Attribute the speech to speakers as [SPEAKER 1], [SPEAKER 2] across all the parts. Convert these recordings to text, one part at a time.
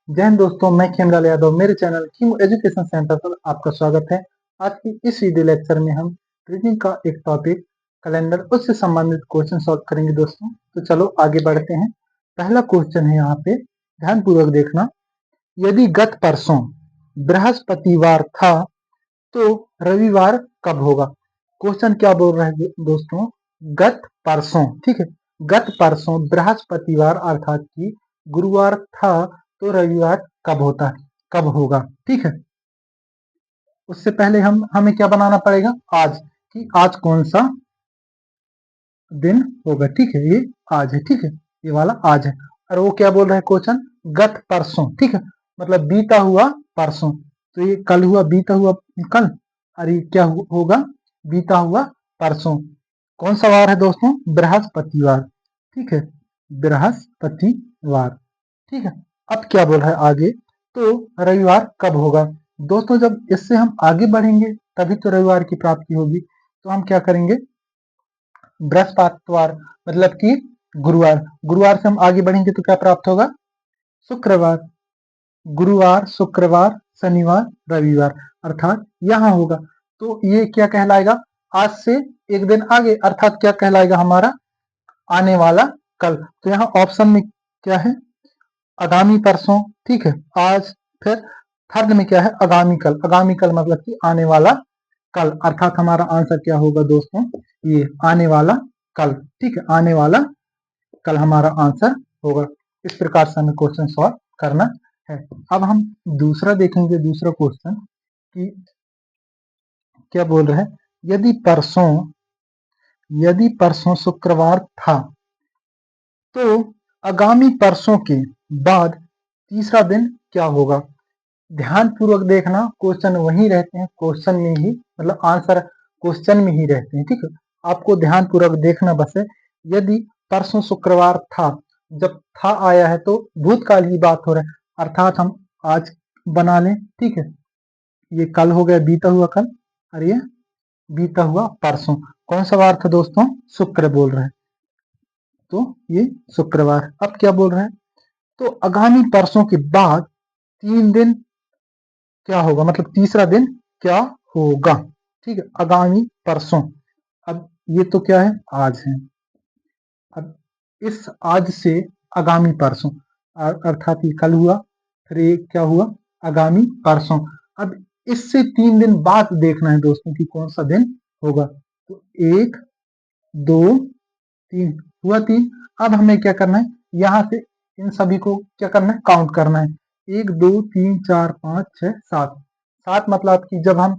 [SPEAKER 1] जय हिंद दोस्तों, मैं खेमलाल यादव मेरे चैनल किम एजुकेशन सेंटर पर आपका स्वागत है। आज की इस वीडियो लेक्चर में हम रीजनिंग का एक टॉपिक कैलेंडर उससे संबंधित क्वेश्चन सॉल्व करेंगे दोस्तों। तो चलो आगे बढ़ते हैं। पहला क्वेश्चन है यहाँ पे, ध्यान पूर्वक देखना। यदि गत परसों बृहस्पतिवार था तो रविवार कब होगा? क्वेश्चन क्या बोल रहा है दोस्तों? गत परसों, ठीक है, गत परसों बृहस्पतिवार अर्थात कि गुरुवार था तो रविवार कब होता है, कब होगा? ठीक है, उससे पहले हमें क्या बनाना पड़ेगा? आज, कि आज कौन सा दिन होगा। ठीक है, ये आज है, ठीक है, ये वाला आज है। और वो क्या बोल रहा है क्वेश्चन? गत परसों, ठीक है, मतलब बीता हुआ परसों। तो ये कल हुआ, बीता हुआ कल, और ये क्या होगा? बीता हुआ परसों। कौन सा वार है दोस्तों? बृहस्पतिवार, ठीक है, बृहस्पतिवार, ठीक है। अब क्या बोल रहा है आगे? तो रविवार कब होगा? दोस्तों जब इससे हम आगे बढ़ेंगे तभी तो रविवार की प्राप्ति होगी। तो हम क्या करेंगे? बृहस्पतिवार मतलब कि गुरुवार, गुरुवार से हम आगे बढ़ेंगे तो क्या प्राप्त होगा? शुक्रवार, गुरुवार, शुक्रवार, शनिवार, रविवार, अर्थात यहाँ होगा। तो ये क्या कहलाएगा? आज से एक दिन आगे, अर्थात क्या कहलाएगा? हमारा आने वाला कल। तो यहाँ ऑप्शन में क्या है? आगामी परसों, ठीक है, आज। फिर थर्ड में क्या है? आगामी कल, आगामी कल मतलब कि आने वाला कल, अर्थात हमारा आंसर क्या होगा दोस्तों? ये आने वाला कल, ठीक है, आने वाला कल हमारा आंसर होगा। इस प्रकार से हमें क्वेश्चन सॉल्व करना है। अब हम दूसरा देखेंगे, दूसरा क्वेश्चन कि क्या बोल रहे हैं? यदि परसों शुक्रवार था तो आगामी परसों के बाद तीसरा दिन क्या होगा? ध्यान पूर्वक देखना, क्वेश्चन वही रहते हैं, क्वेश्चन में ही मतलब आंसर क्वेश्चन में ही रहते हैं, ठीक है। आपको ध्यान पूर्वक देखना बस है। यदि परसों शुक्रवार था, जब था आया है तो भूतकाल की बात हो रहा है, अर्थात हम आज बना लें, ठीक है। ये कल हो गया, बीता हुआ कल, और ये बीता हुआ परसों। कौन सा वार था दोस्तों? शुक्र बोल रहे हैं, तो ये शुक्रवार। अब क्या बोल रहे हैं? तो आगामी परसों के बाद 3 दिन क्या होगा, मतलब तीसरा दिन क्या होगा? ठीक है, आगामी परसों। अब ये तो क्या है? आज है। अब इस आज से आगामी परसों, अर्थात ये कल हुआ, फिर ये क्या हुआ? आगामी परसों। अब इससे 3 दिन बाद देखना है दोस्तों कि कौन सा दिन होगा। तो 1, 2, 3 हुआ 3। अब हमें क्या करना है? यहाँ से इन सभी को क्या करना है? काउंट करना है। 1, 2, 3, 4, 5, 6, 7। 7 मतलब कि जब हम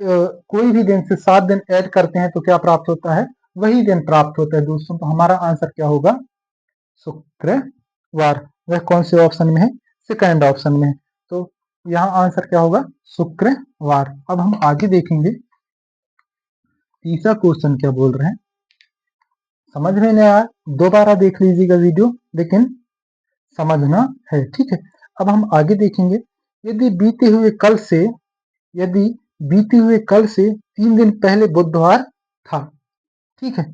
[SPEAKER 1] कोई भी दिन से 7 दिन ऐड करते हैं तो क्या प्राप्त होता है? वही दिन प्राप्त होता है दोस्तों। तो हमारा आंसर क्या होगा? शुक्रवार। वह कौन से ऑप्शन में है? सेकंड ऑप्शन में है। तो यहाँ आंसर क्या होगा? शुक्रवार। अब हम आगे देखेंगे, तीसरा क्वेश्चन क्या बोल रहे हैं। समझ में नहीं आया, दोबारा देख लीजिएगा वीडियो, लेकिन समझना है, ठीक है। अब हम आगे देखेंगे, यदि बीते हुए कल से यदि बीते हुए कल से 3 दिन पहले बुधवार था, ठीक है,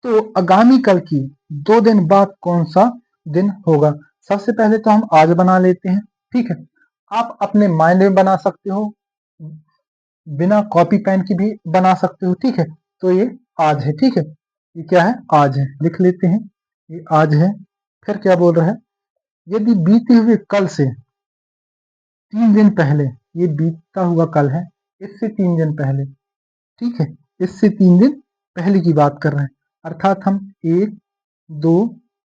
[SPEAKER 1] तो आगामी कल की 2 दिन बाद कौन सा दिन होगा? सबसे पहले तो हम आज बना लेते हैं, ठीक है। आप अपने माइंड में बना सकते हो, बिना कॉपी पेन की भी बना सकते हो, ठीक है। तो ये आज है, ठीक है, ये क्या है? आज है, लिख लेते हैं, ये आज है। फिर क्या बोल रहा है? यदि बीते हुए कल से 3 दिन पहले, ये बीता हुआ कल है, इससे 3 दिन पहले, ठीक है, इससे 3 दिन पहले की बात कर रहे हैं, अर्थात हम 1, 2,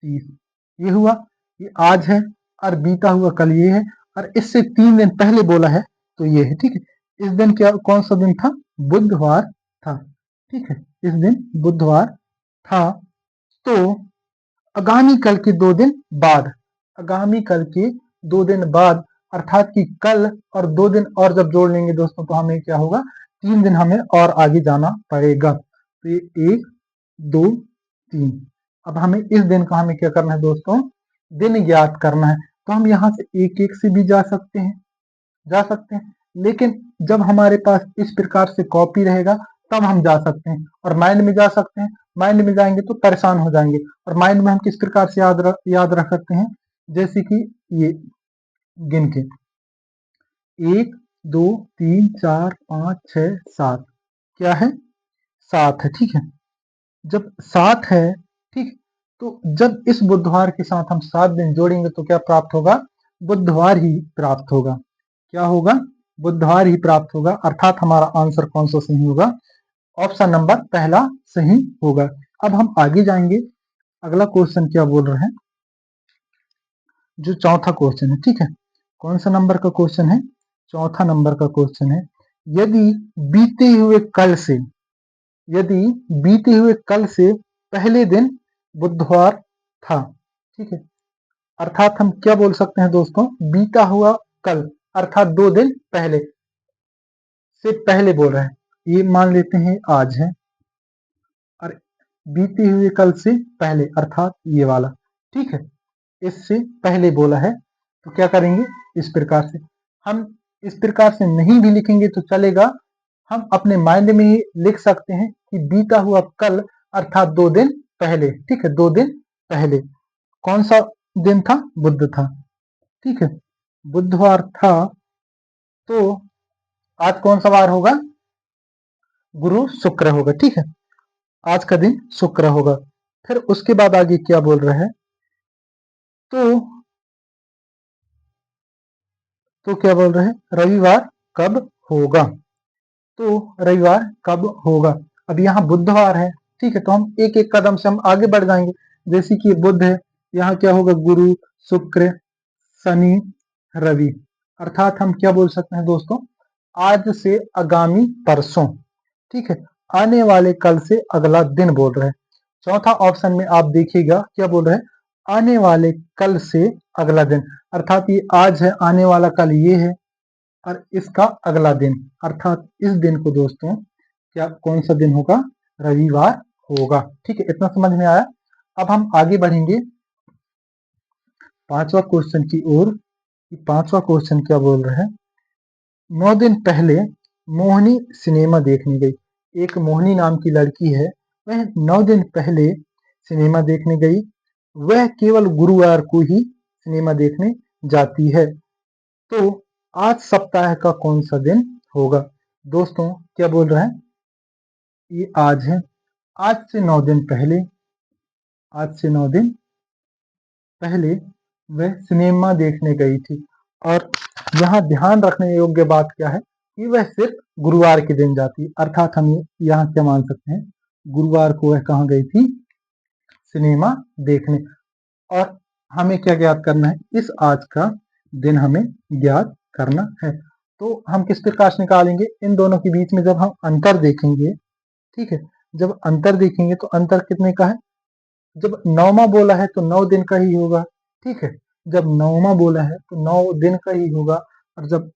[SPEAKER 1] 3, ये हुआ, ये आज है, और बीता हुआ कल ये है, और इससे 3 दिन पहले बोला है तो ये है, ठीक है। इस दिन क्या, कौन सा दिन था? बुधवार था, ठीक है, इस दिन बुधवार था। तो आगामी कल के 2 दिन बाद, आगामी कल के 2 दिन बाद, अर्थात कि कल और 2 दिन और जब जोड़ लेंगे दोस्तों तो हमें क्या होगा? 3 दिन हमें और आगे जाना पड़ेगा। तो ये 1, 2, 3। अब हमें इस दिन का हमें क्या करना है दोस्तों? दिन ज्ञात करना है। तो हम यहाँ से एक एक से भी जा सकते हैं, लेकिन जब हमारे पास इस प्रकार से कॉपी रहेगा तब हम जा सकते हैं, और माइंड में जा सकते हैं। माइंड में जाएंगे तो परेशान हो जाएंगे, और माइंड में हम किस प्रकार से याद रख सकते हैं? जैसे कि ये गिन के 1 2 3 4 5 6 7 क्या है 7 है। ठीक है, जब 7 है, ठीक, तो जब इस बुधवार के साथ हम 7 दिन जोड़ेंगे तो क्या प्राप्त होगा, बुधवार ही प्राप्त होगा। क्या होगा, बुधवार ही प्राप्त होगा, अर्थात हमारा आंसर कौन सा सही होगा, ऑप्शन नंबर पहला सही होगा। अब हम आगे जाएंगे, अगला क्वेश्चन क्या बोल रहे हैं, जो चौथा क्वेश्चन है। ठीक है, कौन सा नंबर का क्वेश्चन है, चौथा नंबर का क्वेश्चन है। यदि बीते हुए कल से, यदि बीते हुए कल से पहले दिन बुधवार था, ठीक है, अर्थात हम क्या बोल सकते हैं दोस्तों, बीता हुआ कल अर्थात 2 दिन पहले से पहले बोल रहे हैं, ये मान लेते हैं आज है, और बीते हुए कल से पहले अर्थात ये वाला, ठीक है, इससे पहले बोला है। तो क्या करेंगे, इस प्रकार से, हम इस प्रकार से नहीं भी लिखेंगे तो चलेगा, हम अपने माइंड में ही लिख सकते हैं कि बीता हुआ कल अर्थात 2 दिन पहले। ठीक है, 2 दिन पहले कौन सा दिन था, बुध था। ठीक है, बुधवार था, तो आज कौन सा वार होगा, गुरु शुक्र होगा। ठीक है, आज का दिन शुक्र होगा। फिर उसके बाद आगे क्या बोल रहे हैं, तो क्या बोल रहे हैं, रविवार कब होगा, तो रविवार कब होगा। अब यहाँ बुधवार है, ठीक है, तो हम एक एक कदम से हम आगे बढ़ जाएंगे। जैसे कि बुध है, यहाँ क्या होगा, गुरु शुक्र शनि रवि, अर्थात हम क्या बोल सकते हैं दोस्तों, आज से आगामी परसों। ठीक है, आने वाले कल से अगला दिन बोल रहे हैं। चौथा ऑप्शन में आप देखिएगा क्या बोल रहे हैं, आने वाले कल से अगला दिन, अर्थात ये आज है, आने वाला कल ये है, और इसका अगला दिन, अर्थात इस दिन को दोस्तों क्या कौन सा दिन होगा, रविवार होगा। ठीक है, इतना समझ में आया। अब हम आगे बढ़ेंगे पांचवा क्वेश्चन की ओर। पांचवा क्वेश्चन क्या बोल रहे हैं, 9 दिन पहले मोहिनी सिनेमा देखने गई। एक मोहिनी नाम की लड़की है, वह 9 दिन पहले सिनेमा देखने गई। वह केवल गुरुवार को ही सिनेमा देखने जाती है, तो आज सप्ताह का कौन सा दिन होगा। दोस्तों क्या बोल रहे हैं, ये आज है, आज से 9 दिन पहले, आज से 9 दिन पहले वह सिनेमा देखने गई थी। और यहाँ ध्यान रखने योग्य बात क्या है कि वह सिर्फ गुरुवार के दिन जाती है, अर्थात हम यहाँ क्या मान सकते हैं, गुरुवार को वह कहाँ गई थी, सिनेमा देखने। और हमें क्या ज्ञात करना है, इस आज का दिन हमें ज्ञात करना है। तो हम किस प्रकार से निकालेंगे, इन दोनों के बीच में जब हम अंतर देखेंगे, ठीक है, जब अंतर देखेंगे तो अंतर कितने का है, जब 9वां बोला है तो 9 दिन का ही होगा। ठीक है, जब 9वां बोला है तो 9 दिन का ही होगा। और जब,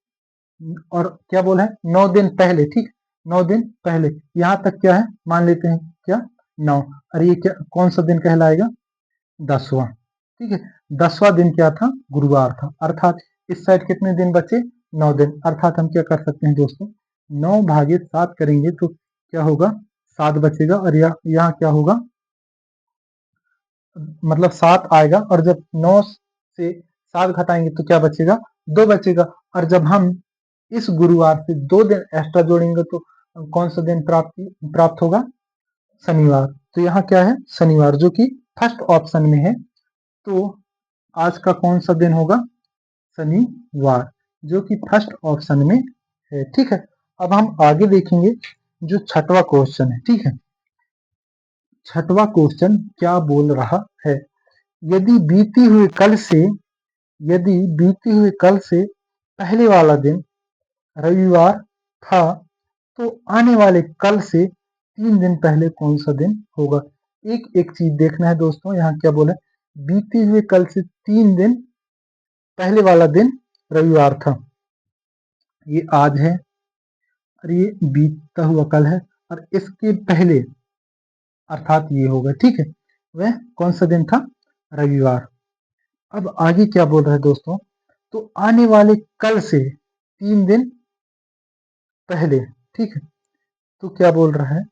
[SPEAKER 1] और क्या बोला है, 9 दिन पहले, ठीक, 9 दिन पहले, यहाँ तक क्या है, मान लेते हैं क्या 9, और ये क्या कौन सा दिन कहलाएगा, 10वां। ठीक है, 10वां दिन क्या था, गुरुवार था, अर्थात इस साइड कितने दिन बचे, 9 दिन, अर्थात हम क्या कर सकते हैं दोस्तों, 9 भागे 7 करेंगे तो क्या होगा, 7 बचेगा, और यहाँ क्या होगा, मतलब 7 आएगा, और जब 9 से 7 घटाएंगे तो क्या बचेगा, 2 बचेगा। और जब हम इस गुरुवार से 2 दिन एक्स्ट्रा जोड़ेंगे तो कौन सा दिन प्राप्त होगा, शनिवार। तो यहाँ क्या है, शनिवार, जो कि फर्स्ट ऑप्शन में है। तो आज का कौन सा दिन होगा, शनिवार, जो कि फर्स्ट ऑप्शन में है। ठीक है, अब हम आगे देखेंगे जो छठवां क्वेश्चन है। ठीक है, छठवां क्वेश्चन क्या बोल रहा है, यदि बीती हुए कल से, यदि बीते हुए कल से पहले वाला दिन रविवार था, तो आने वाले कल से 3 दिन पहले कौन सा दिन होगा। एक एक चीज देखना है दोस्तों, यहाँ क्या बोला, बीते हुए कल से 3 दिन पहले वाला दिन रविवार था, ये आज है, और ये बीतता हुआ कल है, और इसके पहले अर्थात ये होगा। ठीक है, वह कौन सा दिन था, रविवार। अब आगे क्या बोल रहे हैं दोस्तों, तो आने वाले कल से 3 दिन पहले, ठीक है, तो क्या बोल रहा है,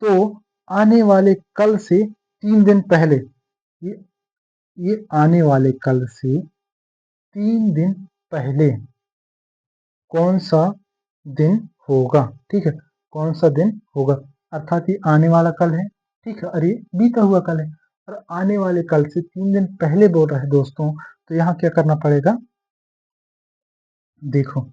[SPEAKER 1] तो आने वाले कल से 3 दिन पहले, ये आने वाले कल से 3 दिन पहले कौन सा दिन होगा। ठीक है, कौन सा दिन होगा, अर्थात ये आने वाला कल है। ठीक है, और ये बीता हुआ कल है, और आने वाले कल से 3 दिन पहले बोल रहा है दोस्तों। तो यहाँ क्या करना पड़ेगा, देखो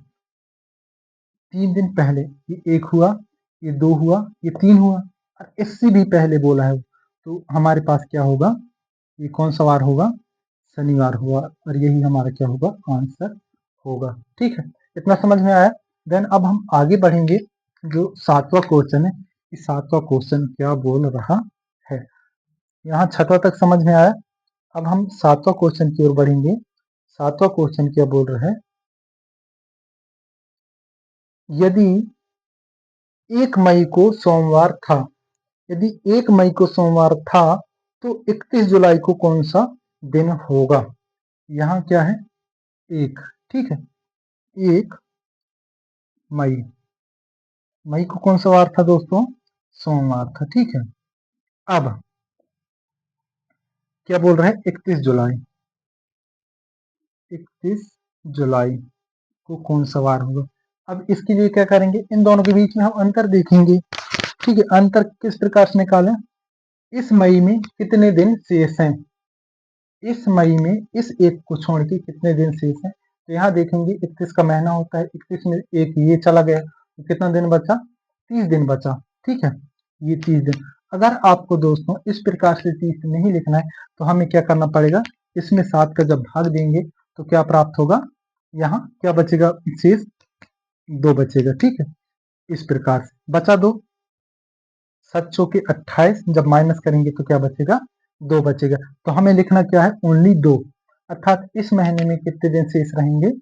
[SPEAKER 1] 3 दिन पहले ये 1 हुआ, ये 2 हुआ, ये 3 हुआ, और इससे भी पहले बोला है। तो हमारे पास क्या होगा, ये कौन सा वार होगा, शनिवार हुआ, और यही हमारा क्या होगा, आंसर होगा। ठीक है, इतना समझ में आया। देन अब हम आगे बढ़ेंगे, जो 7वां क्वेश्चन है, इस 7वां क्वेश्चन क्या बोल रहा है। यहाँ 6वां तक समझ में आया। अब हम 7वां क्वेश्चन की ओर बढ़ेंगे। 7वां क्वेश्चन क्या बोल रहा है, यदि 1 मई को सोमवार था, यदि 1 मई को सोमवार था, तो 31 जुलाई को कौन सा दिन होगा। यहाँ क्या है, 1। ठीक है, 1 मई, मई को कौन सा वार था दोस्तों, सोमवार था। ठीक है, अब क्या बोल रहे हैं, 31 जुलाई, 31 जुलाई को कौन सा वार होगा। अब इसके लिए क्या करेंगे, इन दोनों के बीच में हम अंतर देखेंगे। ठीक है, अंतर किस प्रकार से निकालें, इस मई में कितने दिन शेष हैं, इस मई में इस 1 को छोड़ के कितने दिन शेष हैं। तो यहाँ देखेंगे 31 का महीना होता है, 31 में एक ये चला गया, तो कितना दिन बचा, 30 दिन बचा। ठीक है, ये 30 दिन। अगर आपको दोस्तों इस प्रकार से 30 नहीं लिखना है, तो हमें क्या करना पड़ेगा, इसमें 7 का जब भाग देंगे तो क्या प्राप्त होगा, यहाँ क्या बचेगा, शेष 2 बचेगा। ठीक है, इस प्रकार से बचा 2, 7 चौके 28, जब माइनस करेंगे तो क्या बचेगा, 2 बचेगा। तो हमें लिखना क्या है, ओनली 2, अर्थात इस महीने में कितने दिन शेष रहेंगे,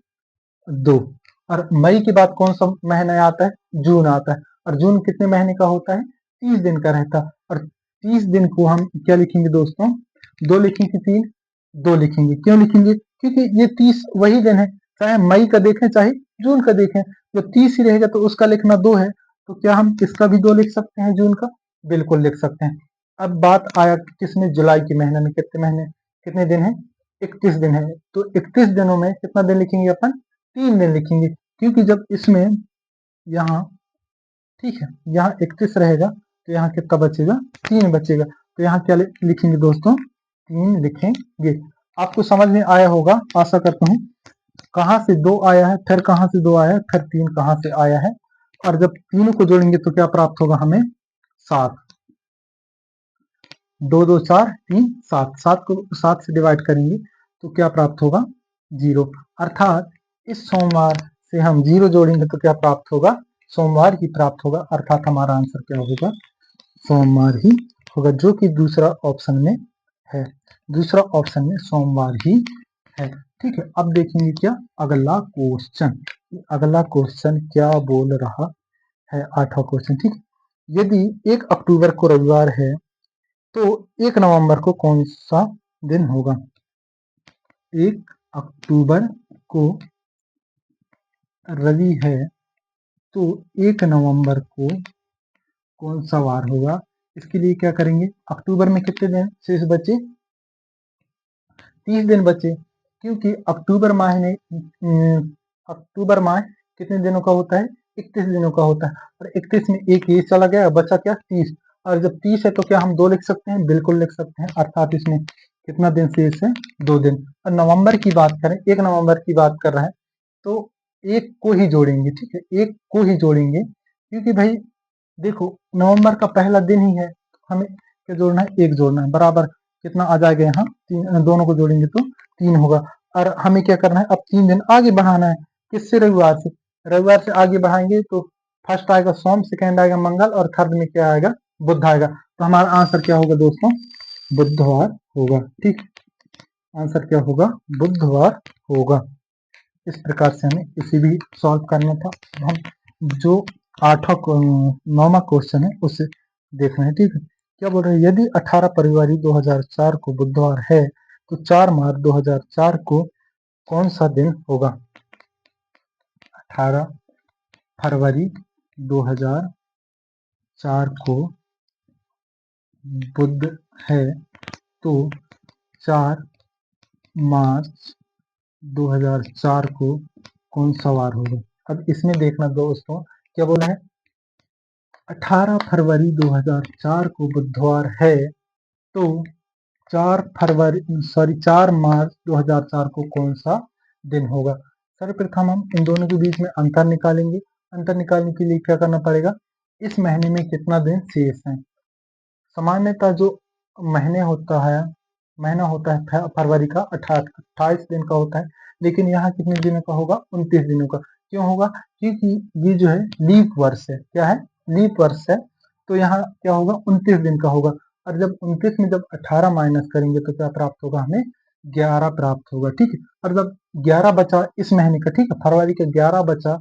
[SPEAKER 1] 2। और मई के बाद कौन सा महीना आता है, जून आता है, और जून कितने महीने का होता है, 30 दिन का रहता है। और 30 दिन को हम क्या लिखेंगे दोस्तों, 2 लिखेंगे, 3, 2 लिखेंगे। क्यों लिखेंगे, क्योंकि ये 30 वही दिन है, चाहे मई का देखें चाहे जून का देखें, जो 30 ही रहेगा तो उसका लिखना 2 है। तो क्या हम इसका भी 2 लिख सकते हैं, जून का, बिल्कुल लिख सकते हैं। अब बात आया किसमें, जुलाई के महीने में कितने महीने, कितने दिन है, 31 दिन है। तो 31 दिनों में कितना दिन लिखेंगे अपन, 3 दिन लिखेंगे, क्योंकि जब इसमें यहाँ, ठीक है, यहाँ 31 रहेगा, तो यहाँ कितना बचेगा, 3 बचेगा। तो यहाँ क्या लिखेंगे दोस्तों, 3 लिखेंगे। आपको समझ में आया होगा, आशा करता हूँ। कहाँ से 2 आया है, फिर कहाँ से 2 आया है, फिर 3 कहाँ से आया है, और जब तीनों को जोड़ेंगे तो क्या प्राप्त होगा हमें, 7। 2 2 4 3 7, 7 को 7 से डिवाइड करेंगे तो क्या प्राप्त होगा, 0। अर्थात इस सोमवार से हम 0 जोड़ेंगे तो क्या प्राप्त होगा, सोमवार ही प्राप्त होगा। अर्थात हमारा आंसर क्या होगा, सोमवार ही होगा, जो कि दूसरा ऑप्शन में है, दूसरा ऑप्शन में सोमवार ही है। ठीक है, अब देखेंगे क्या अगला क्वेश्चन, अगला क्वेश्चन क्या बोल रहा है, 8वां क्वेश्चन। ठीक है, यदि 1 अक्टूबर को रविवार है, तो 1 नवंबर को कौन सा दिन होगा। 1 अक्टूबर को रवि है, तो 1 नवंबर को कौन सा वार होगा। इसके लिए क्या करेंगे, अक्टूबर में कितने दिन शेष बचे, 30 दिन बचे, क्योंकि अक्टूबर माह में अक्टूबर माह कितने दिनों का होता है, 31 दिनों का होता है, और 31 में एक ये चला गया, बचा क्या, 30। और जब 30 है तो क्या हम 2 लिख सकते हैं, बिल्कुल लिख सकते हैं। अर्थात इसमें कितना दिन शेष है, 2 दिन। और नवंबर की बात करें, 1 नवंबर की बात कर रहे हैं, तो 1 को ही जोड़ेंगे। ठीक है, 1 को ही जोड़ेंगे, क्योंकि भाई देखो नवंबर का पहला दिन ही है, हमें क्या जोड़ना है, 1 जोड़ना है, बराबर कितना आ जाएगा यहाँ, 3, दोनों को जोड़ेंगे तो 3 होगा। और हमें क्या करना है, अब 3 दिन आगे बढ़ाना है, किससे, रविवार से। रविवार से आगे बढ़ाएंगे तो फर्स्ट आएगा सोम, सेकेंड आएगा मंगल, और थर्ड में क्या आएगा, बुध आएगा। तो हमारा आंसर क्या होगा दोस्तों, बुधवार होगा। ठीक, आंसर क्या होगा, बुधवार होगा। इस प्रकार से हमें इसे भी सॉल्व करना था। अब हम जो 9वां क्वेश्चन है उसे देख रहे हैं। ठीक है, क्या बोल रहे हैं, यदि 18 फरवरी 2004 को बुधवार है, तो 4 मार्च 2004 को कौन सा दिन होगा। 18 फरवरी 2004 को बुध है, तो 4 मार्च 2004 को कौन सा वार होगा। अब इसमें देखना दोस्तों क्या बोला है, 18 फरवरी 2004 को बुधवार है, तो 4 मार्च 2004 को कौन सा दिन होगा। सर्वप्रथम हम इन दोनों के बीच में अंतर निकालेंगे। अंतर निकालने के लिए क्या करना पड़ेगा, इस महीने में कितना दिन शेष है। सामान्यतः जो महीना होता है फरवरी का 28 दिन का होता है, लेकिन यहाँ कितने दिनों का होगा, 29 दिनों का। क्यों होगा, क्योंकि ये जो है लीप वर्ष है। क्या है, लीप वर्ष है, तो यहाँ क्या होगा, 29 दिन का होगा। और जब 29 में जब 18 माइनस करेंगे तो क्या प्राप्त होगा, हमें 11 प्राप्त होगा। ठीक है, और जब 11 बचा इस महीने का, ठीक है, फरवरी का 11 बचा,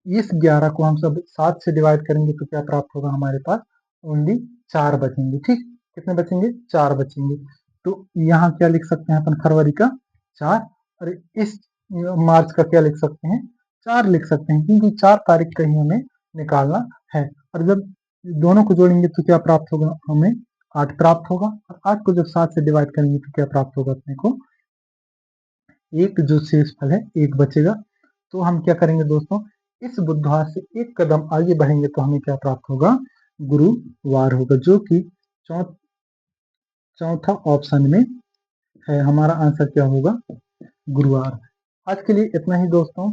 [SPEAKER 1] इस 11 को हम सब 7 से डिवाइड करेंगे तो क्या प्राप्त होगा, हमारे पास ओनली 4 बचेंगे। ठीक, कितने बचेंगे, 4 बचेंगे। तो यहाँ क्या लिख सकते हैं अपन, फरवरी का 4, और इस मार्च का क्या लिख सकते हैं, 4 लिख सकते हैं, क्योंकि 4 तारीख का ही हमें निकालना है। और जब दोनों को जोड़ेंगे तो क्या प्राप्त होगा, हमें 8 प्राप्त होगा। और 8 को जब 7 से डिवाइड करेंगे तो क्या प्राप्त होगा, अपने को एक जो शेष फल है 1 बचेगा। तो हम क्या करेंगे दोस्तों, इस बुधवार से एक कदम आगे बढ़ेंगे तो हमें क्या प्राप्त होगा, गुरुवार होगा, जो कि चौथा ऑप्शन में है। हमारा आंसर क्या होगा, गुरुवार। आज के लिए इतना ही दोस्तों।